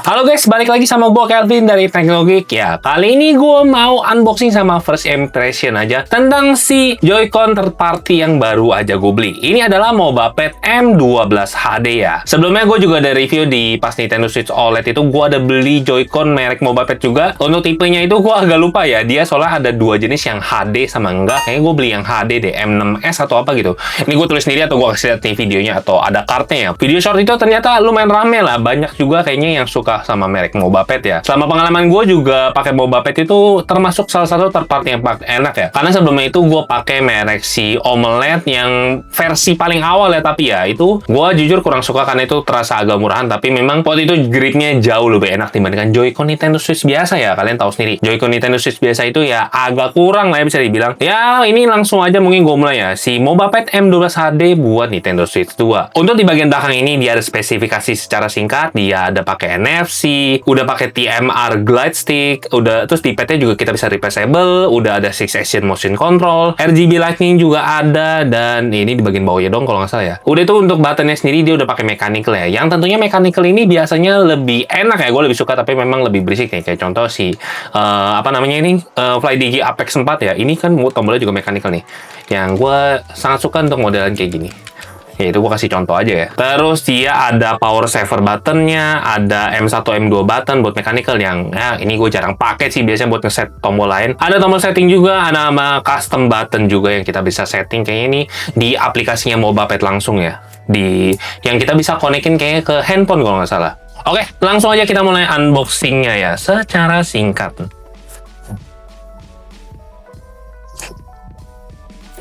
Halo guys, balik lagi sama gue Kelvin dari Teknologi. Ya, kali ini gue mau unboxing sama first impression aja tentang si Joy-Con third party yang baru aja gue beli. Ini adalah Mobapad M12 HD ya. Sebelumnya gue juga ada review di pas Nintendo Switch OLED itu gue ada beli Joy-Con merek Mobapad juga. Untuk tipenya itu gue agak lupa ya. Dia soalnya ada dua jenis yang HD sama enggak. Kayaknya gue beli yang HD deh, M6S atau apa gitu. Ini gue tulis sendiri atau gue kasih lihat nih videonya atau ada kartnya ya. Video short itu ternyata lumayan rame lah. Banyak juga kayaknya yang suka sama merek Mobapad ya. Selama pengalaman gue juga pakai Mobapad itu termasuk salah satu third party yang enak ya. Karena sebelumnya itu gue pakai merek si Omelette yang versi paling awal ya, tapi ya itu gue jujur kurang suka karena itu terasa agak murahan, tapi memang waktu itu gripnya jauh lebih enak dibandingkan Joy-Con Nintendo Switch biasa ya. Kalian tahu sendiri, Joy-Con Nintendo Switch biasa itu ya agak kurang lah ya, bisa dibilang. Ya ini langsung aja mungkin gue mulai ya. Si Mobapad M12 HD buat Nintendo Switch 2. Untuk di bagian belakang ini dia ada spesifikasi secara singkat, dia ada pakai NFC, udah pakai TMR glide stick, udah terus di padnya juga kita bisa replaceable, udah ada 6 action motion control, RGB lightning juga ada, dan ini di bagian bawahnya dong kalau nggak salah ya. Udah itu untuk buttonnya sendiri dia udah pakai mechanical ya. Yang tentunya mechanical ini biasanya lebih enak ya, gue lebih suka, tapi memang lebih berisik nih. Kayak contoh si apa namanya ini FlyDigi Apex 4 ya. Ini kan tombolnya juga mechanical nih. Yang gue sangat suka untuk modelan kayak gini. Ya, itu gue kasih contoh aja ya. Terus dia ada power saver buttonnya, ada M1, M2 button buat mechanical yang ya ini gue jarang pakai sih, biasanya buat ngeset tombol lain. Ada tombol setting juga, ada sama custom button juga yang kita bisa setting. Kayaknya ini di aplikasinya Mobapad langsung ya. Yang kita bisa konekin kayaknya ke handphone kalau nggak salah. Oke, langsung aja kita mulai unboxingnya ya, secara singkat.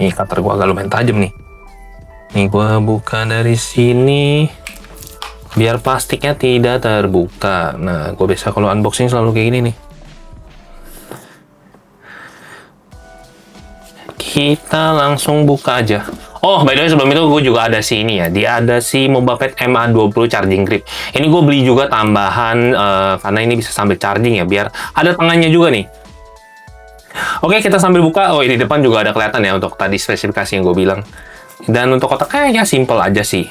Nih, cutter gue agak lumayan tajam nih. Nih gue buka dari sini biar plastiknya tidak terbuka. Nah, gue biasa kalau unboxing selalu kayak gini nih. Kita langsung buka aja. Oh, by the way sebelum itu gue juga ada si ini ya. Dia ada si Mobapad MA20 charging grip. Ini gue beli juga tambahan karena ini bisa sambil charging ya, biar ada tangannya juga nih. Oke, kita sambil buka. Oh, ini di depan juga ada kelihatan ya untuk tadi spesifikasi yang gue bilang. Dan untuk kotaknya simple aja sih.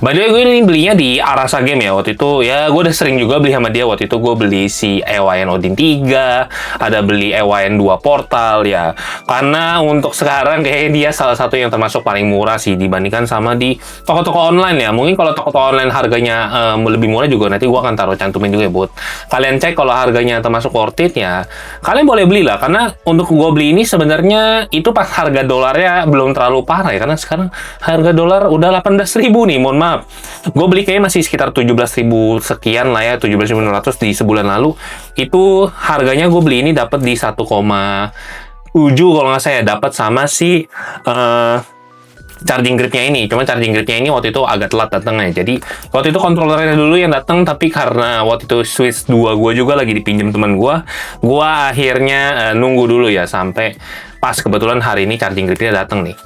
By the way, gue ini belinya di Arasa Game ya. Waktu itu ya gue udah sering juga beli sama dia. Waktu itu gue beli si EYN Odin 3, ada beli EYN 2 Portal ya. Karena untuk sekarang kayaknya dia salah satu yang termasuk paling murah sih dibandingkan sama di toko-toko online ya. Mungkin kalau toko-toko online harganya lebih murah juga, nanti gue akan taruh cantumin juga ya buat kalian cek kalau harganya termasuk worth it ya. Kalian boleh beli lah, karena untuk gue beli ini sebenarnya itu pas harga dolarnya belum terlalu parah ya. Karena sekarang harga dolar udah 18.000 nih. Mohon maaf, gue beli kayaknya masih sekitar 17.000 sekian lah ya, 17.900 di sebulan lalu. Itu harganya gue beli ini dapat di 1,7 kalau nggak saya dapat sama si charging gripnya ini. Cuma charging gripnya ini waktu itu agak telat datangnya. Jadi waktu itu controllernya dulu yang datang, tapi karena waktu itu Switch 2 gue juga lagi dipinjam teman gue akhirnya nunggu dulu ya sampai pas kebetulan hari ini charging gripnya datang nih.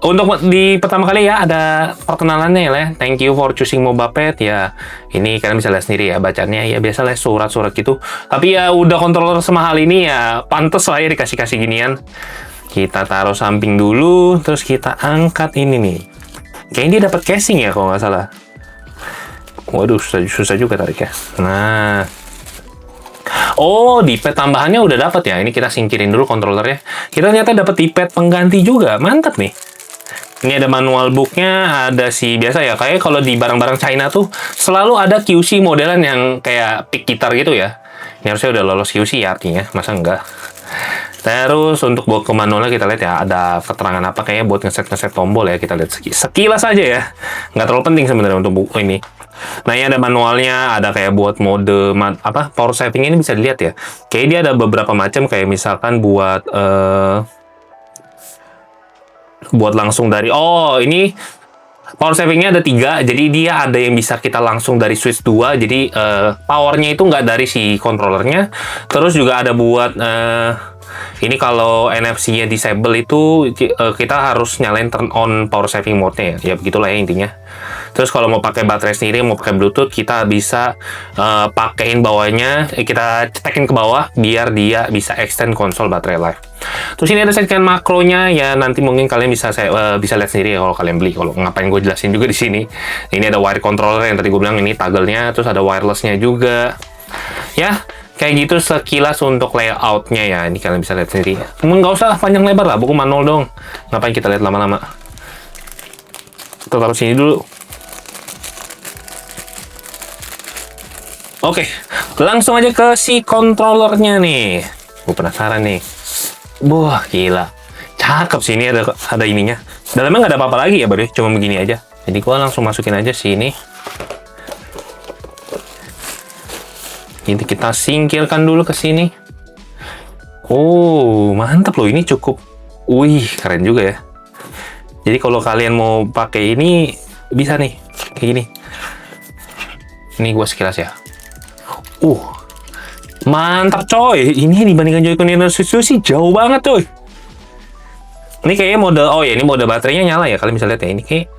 Untuk di pertama kali ya ada perkenalannya ya. Thank you for choosing Mobapad ya. Ini kalian bisa lihat sendiri ya bacanya ya, biasa lah surat-surat gitu. Tapi ya udah controller semahal ini ya pantes lah ya dikasih-kasih ginian. Kita taruh samping dulu, terus kita angkat ini nih. Kayaknya dia dapat casing ya kalau nggak salah. Waduh, susah juga tariknya. Nah. Oh, D-pad tambahannya udah dapat ya. Ini kita singkirin dulu controllernya. Kita ternyata dapat D-pad pengganti juga. Mantap nih. Ini ada manual booknya, ada si biasa ya. Kayak kalau di barang-barang China tuh selalu ada QC modelan yang kayak pick gitar gitu ya. Ini harusnya udah lolos QC ya artinya, masa enggak? Terus untuk bawa ke manualnya kita lihat ya, ada keterangan apa kayaknya buat ngeset tombol ya. Kita lihat sekilas aja ya. Nggak terlalu penting sebenarnya untuk buku ini. Nah, ini ada manualnya, ada kayak buat mode power saving ini bisa dilihat ya. Kayak dia ada beberapa macam, kayak misalkan buat langsung dari ini power savingnya ada 3, jadi dia ada yang bisa kita langsung dari Switch 2, jadi powernya itu nggak dari si controllernya. Terus juga ada buat ini kalau NFC-nya disable itu kita harus nyalain turn on power saving mode-nya ya, begitulah ya intinya. Terus kalau mau pakai baterai sendiri, mau pakai Bluetooth, kita bisa pakein bawahnya, kita cetekin ke bawah biar dia bisa extend konsol baterai life. Terus ini ada settingan makronya ya, nanti mungkin kalian bisa bisa lihat sendiri ya kalau kalian beli. Kalau ngapain gue jelasin juga di sini. Ini ada wire controller yang tadi gue bilang, ini toggle-nya, terus ada wireless-nya juga. Ya, kayak gitu sekilas untuk layout-nya ya. Ini kalian bisa lihat sendiri. Nggak usah panjang lebar lah, buku manual dong. Ngapain kita lihat lama-lama. Kita taruh sini dulu. Oke, langsung aja ke si controllernya nih. Gue penasaran nih. Wah, gila. Cakep sih, ini ada ininya. Dalamnya nggak ada apa-apa lagi ya, baru cuma begini aja. Jadi gua langsung masukin aja sini. Ini kita singkirkan dulu ke sini. Oh, mantap loh, ini cukup. Wih, keren juga ya. Jadi kalau kalian mau pakai ini bisa nih, kayak gini. Ini gua sekilas ya. Mantap coy. Ini dibandingkan Joy-Con Nintendo Switch 2 sih jauh banget coy. Ini kayaknya mode, oh ya ini mode baterainya nyala ya. Kalian bisa lihat ya, ini kayak,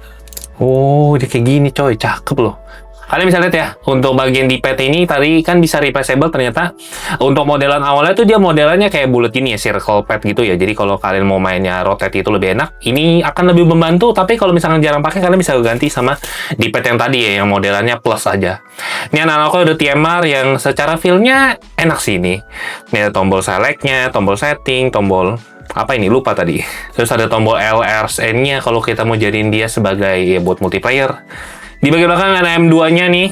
oh dia kayak gini coy, cakep loh. Kalian bisa lihat ya, untuk bagian di pad ini tadi kan bisa replaceable ternyata. Untuk modelan awalnya tuh dia modelannya kayak bulat ini ya, circle pad gitu ya. Jadi kalau kalian mau mainnya rotate itu lebih enak. Ini akan lebih membantu, tapi kalau misalkan jarang pakai, kalian bisa ganti sama di pad yang tadi ya, yang modelannya plus aja. Ini analognya udah TMR yang secara feel-nya enak sih ini. Ini ada tombol select-nya, tombol setting, tombol apa ini, lupa tadi. Terus ada tombol LRSN-nya kalau kita mau jadiin dia sebagai ya, buat multiplayer. Di bagian belakang ada M2-nya nih.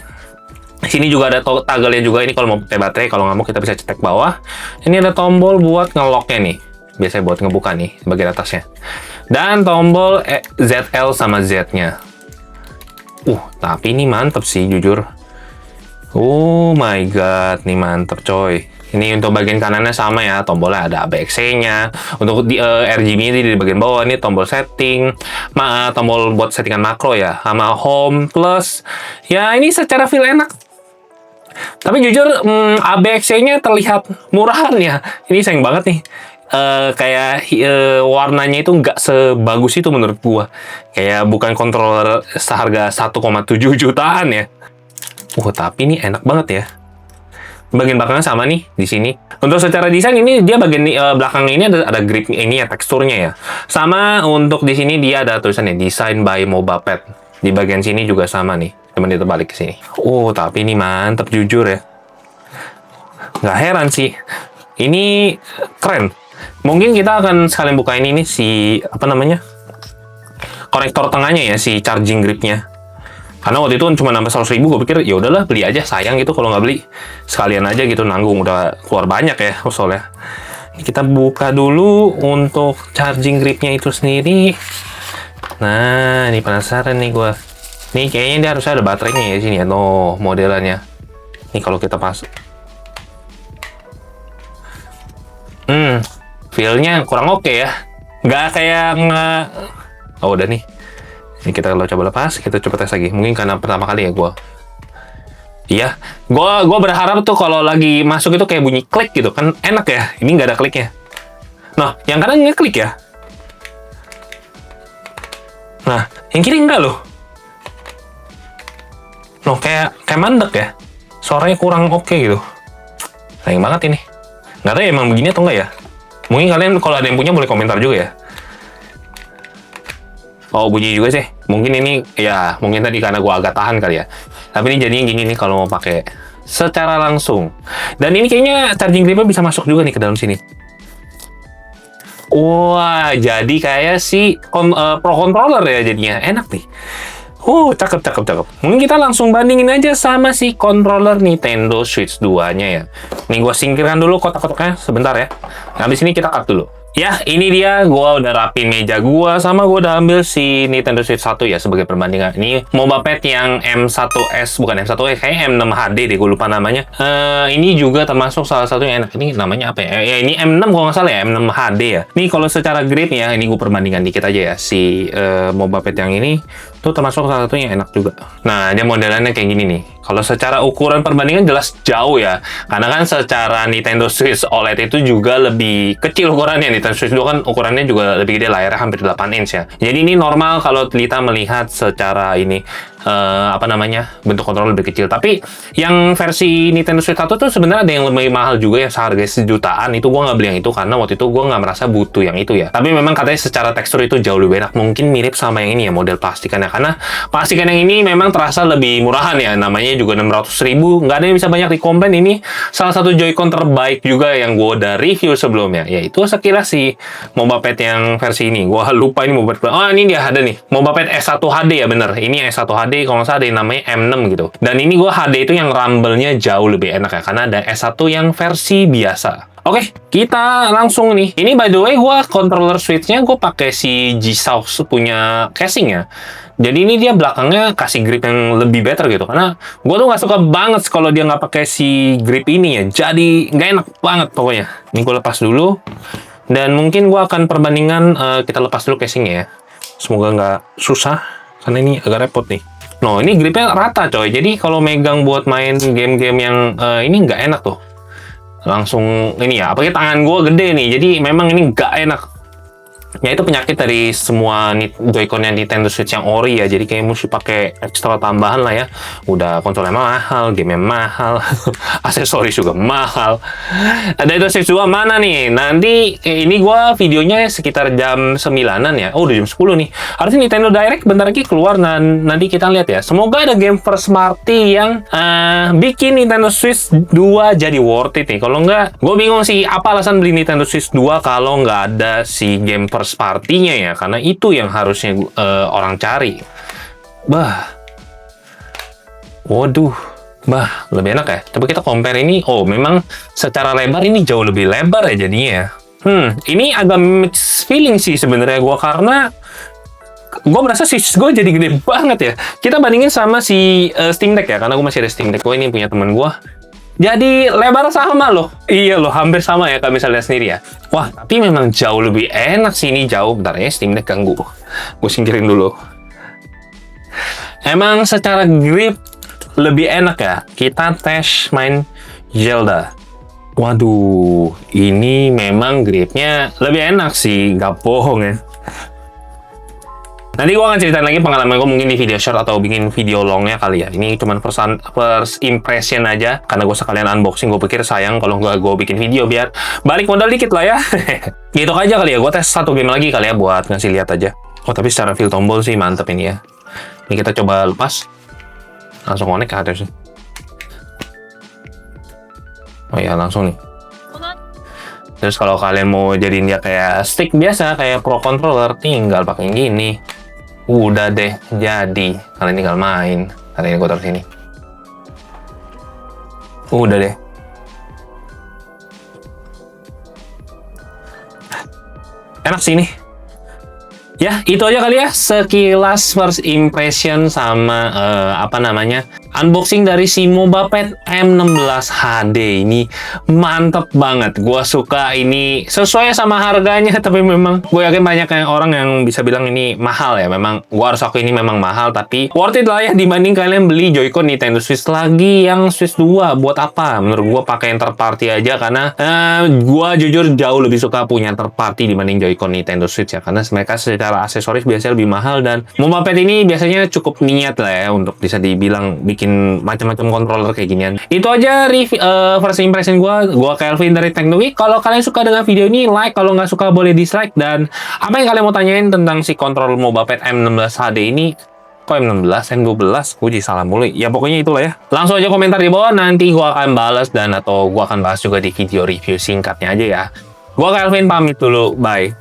Sini juga ada toggle-nya juga. Ini kalau mau pakai baterai, kalau nggak mau kita bisa cetek bawah. Ini ada tombol buat nge-lock-nya nih. Biasanya buat ngebuka nih, bagian atasnya. Dan tombol ZL sama Z-nya. Tapi ini mantep sih, jujur. Oh my god, nih mantep coy. Ini untuk bagian kanannya sama ya, tombolnya ada ABXC-nya. Untuk di RGB ini di bagian bawah, ini tombol setting, tombol buat settingan makro ya, sama home plus. Ya ini secara feel enak. Tapi jujur, ABXC-nya terlihat murahan ya. Ini sayang banget nih. Kayak warnanya itu nggak sebagus itu menurut gua. Kayak bukan controller seharga 1,7 jutaan ya. Tapi ini enak banget ya. Bagian belakangnya sama nih di sini. Untuk secara desain ini dia bagian belakang ini ada grip ini ya, teksturnya ya. Sama untuk di sini dia ada tulisannya Design by Mobapad. Di bagian sini juga sama nih. Cuman dia terbalik ke sini. Tapi ini mantep jujur ya. Nggak heran sih. Ini keren. Mungkin kita akan sekalian buka ini nih si apa namanya? Konektor tengahnya ya, si charging gripnya. Karena waktu itu cuma nambah 100.000, gue pikir ya udahlah beli aja, sayang gitu kalau nggak beli. Sekalian aja gitu nanggung, udah keluar banyak ya soalnya. Ini kita buka dulu untuk charging gripnya itu sendiri. Nah, ini penasaran nih gue. Nih kayaknya dia harusnya ada baterainya ya sini ya, modelannya. Ini kalau kita pasang. Feel-nya kurang oke ya. Nggak kayak udah nih. Ini kita kalau coba lepas, kita coba tes lagi. Mungkin karena pertama kali ya gue. Iya, gue berharap tuh kalau lagi masuk itu kayak bunyi klik gitu kan, enak ya. Ini nggak ada kliknya. Nah, yang kanan ngeklik ya. Nah, yang kiri enggak loh. Loh, kayak mandek ya. Suaranya kurang oke gitu. Sayang banget ini. Nggak tahu ya emang begini atau enggak ya. Mungkin kalian kalau ada yang punya boleh komentar juga ya. Bunyi juga sih. Mungkin ini ya, mungkin tadi karena gua agak tahan kali ya. Tapi ini jadinya gini nih kalau mau pakai secara langsung. Dan ini kayaknya charging gripnya bisa masuk juga nih ke dalam sini. Wah, jadi kayak si Pro Controller ya jadinya. Enak nih. Cakep. Mungkin kita langsung bandingin aja sama si controller Nintendo Switch 2-nya ya. Nih gua singkirkan dulu kotak-kotaknya sebentar ya. Habis ini kita cut dulu. Ya, ini dia. Gua udah rapin meja gua, sama gua udah ambil si Nintendo Switch 1 ya sebagai perbandingan. Ini Mobapad yang M1S, bukan M1S, kayaknya M6 HD deh, gua lupa namanya. Ini juga termasuk salah satu yang enak. Ini namanya apa ya? Ini M6 kalau nggak salah ya, M6 HD ya. Nih kalau secara grade ya, ini gua perbandingan dikit aja ya. Si Mobapad yang ini tuh termasuk salah satu yang enak juga. Nah, dia modelannya kayak gini nih. Kalau secara ukuran perbandingan jelas jauh ya. Karena kan secara Nintendo Switch OLED itu juga lebih kecil ukurannya. Nintendo Switch 2 kan ukurannya juga lebih gede, layarnya hampir 8 inch ya. Jadi ini normal kalau kita melihat secara ini. apa namanya, bentuk kontrol lebih kecil. Tapi yang versi Nintendo Switch 1 tuh sebenarnya ada yang lebih mahal juga, yang seharga sejutaan. Itu gue nggak beli yang itu karena waktu itu gue nggak merasa butuh yang itu ya. Tapi memang katanya secara tekstur itu jauh lebih enak. Mungkin mirip sama yang ini ya, model plastikannya. Karena plastikan yang ini memang terasa lebih murahan ya. Namanya juga 600.000. Nggak ada yang bisa banyak dikomplain. Ini salah satu Joy-Con terbaik juga yang gue udah review sebelumnya. Yaitu sekilas si MobaPad yang versi ini. Gue lupa ini MobaPad. Oh, ini dia ada nih. MobaPad S1 HD ya, bener. Ini S1 HD, kalau nggak salah ada yang namanya M6 gitu. Dan ini gue HD itu yang rumble-nya jauh lebih enak ya. Karena ada S1 yang versi biasa. Oke, kita langsung nih. Ini by the way, gue controller Switch-nya gue pakai si G-Sauce punya casing ya. Jadi ini dia belakangnya kasih grip yang lebih better gitu. Karena gue tuh nggak suka banget kalau dia nggak pakai si grip ini ya. Jadi nggak enak banget pokoknya. Ini gue lepas dulu. Dan mungkin gue akan perbandingan, kita lepas dulu casingnya ya. Semoga nggak susah, karena ini agak repot nih. Nah, ini gripnya rata coy. Jadi kalau megang buat main game-game yang ini nggak enak tuh. Langsung ini ya, apalagi tangan gue gede nih. Jadi memang ini nggak enak. Ya itu penyakit dari semua Joy-Con yang Nintendo Switch yang ori ya. Jadi kayak mesti pakai ekstra tambahan lah ya. Udah konsolnya mahal, game mahal, aksesoris juga mahal. Ada itu Switch 2 mana nih? Nanti ini gua videonya sekitar jam 9-an ya. Oh, udah jam 10 nih. Harusnya Nintendo Direct bentar lagi keluar, dan nanti kita lihat ya. Semoga ada game first party yang bikin Nintendo Switch 2 jadi worth it nih. Kalau enggak, gue bingung sih apa alasan beli Nintendo Switch 2 kalau nggak ada si game first partinya ya, karena itu yang harusnya orang cari. Waduh, lebih enak ya. Coba kita compare ini. Oh, memang secara lebar ini jauh lebih lebar ya jadinya ya. Ini agak mixed feeling sih sebenarnya gue, karena gue merasa Switch gue jadi gede banget ya. Kita bandingin sama si Steam Deck ya, karena gue masih ada Steam Deck. Gue ini punya temen gue. Jadi lebar sama loh. Iya loh, hampir sama ya kalau misalnya sendiri ya. Wah, tapi memang jauh lebih enak sih ini, jauh. Bentar ya, Steam Deck ganggu. Gue singkirin dulu. Emang secara grip lebih enak ya. Kita tes main Zelda. Waduh, ini memang gripnya lebih enak sih, gak bohong ya. Nanti gue akan ceritain lagi pengalaman gue mungkin di video short atau bikin video longnya kali ya. Ini cuma first impression aja, karena gue sekalian unboxing. Gue pikir sayang kalau nggak gue bikin video biar balik modal dikit lah ya. Gitu aja kali ya. Gue tes satu game lagi kali ya buat ngasih lihat aja. Oh, tapi secara feel tombol sih mantep ini ya. Ini kita coba lepas. Langsung connect harusnya. Oh ya, langsung nih. Terus kalau kalian mau jadiin dia kayak stick biasa, kayak pro controller, tinggal pakai gini. Udah deh, jadi. Kalian tinggal main. Hari ini gue taruh sini. Udah deh. Enak sih ini. Ya, itu aja kali ya. Sekilas first impression sama apa namanya, unboxing dari si MobaPad M16 HD ini. Mantep banget. Gua suka ini, sesuai sama harganya, tapi memang gue yakin banyak orang yang bisa bilang ini mahal ya. Memang gua harus aku ini memang mahal, tapi worth it lah ya dibanding kalian beli Joy-Con Nintendo Switch lagi yang Switch 2. Buat apa? Menurut gua pakai yang third party aja, karena gua jujur jauh lebih suka punya third party dibanding Joy-Con Nintendo Switch ya, karena mereka secara aksesoris biasanya lebih mahal, dan MobaPad ini biasanya cukup niat lah ya untuk bisa dibilang bikin macam-macam controller kayak ginian. Itu aja review first impression gua Kelvin dari Teknogeek. Kalau kalian suka dengan video ini, like. Kalau nggak suka boleh dislike. Dan apa yang kalian mau tanyain tentang si controller MobaPad M16 HD ini? Kok M16, M12? Gue jadi salah mulu. Ya pokoknya itulah ya. Langsung aja komentar di bawah, nanti gua akan balas, dan atau gua akan bahas juga di video review singkatnya aja ya. Gua Kelvin pamit dulu, bye.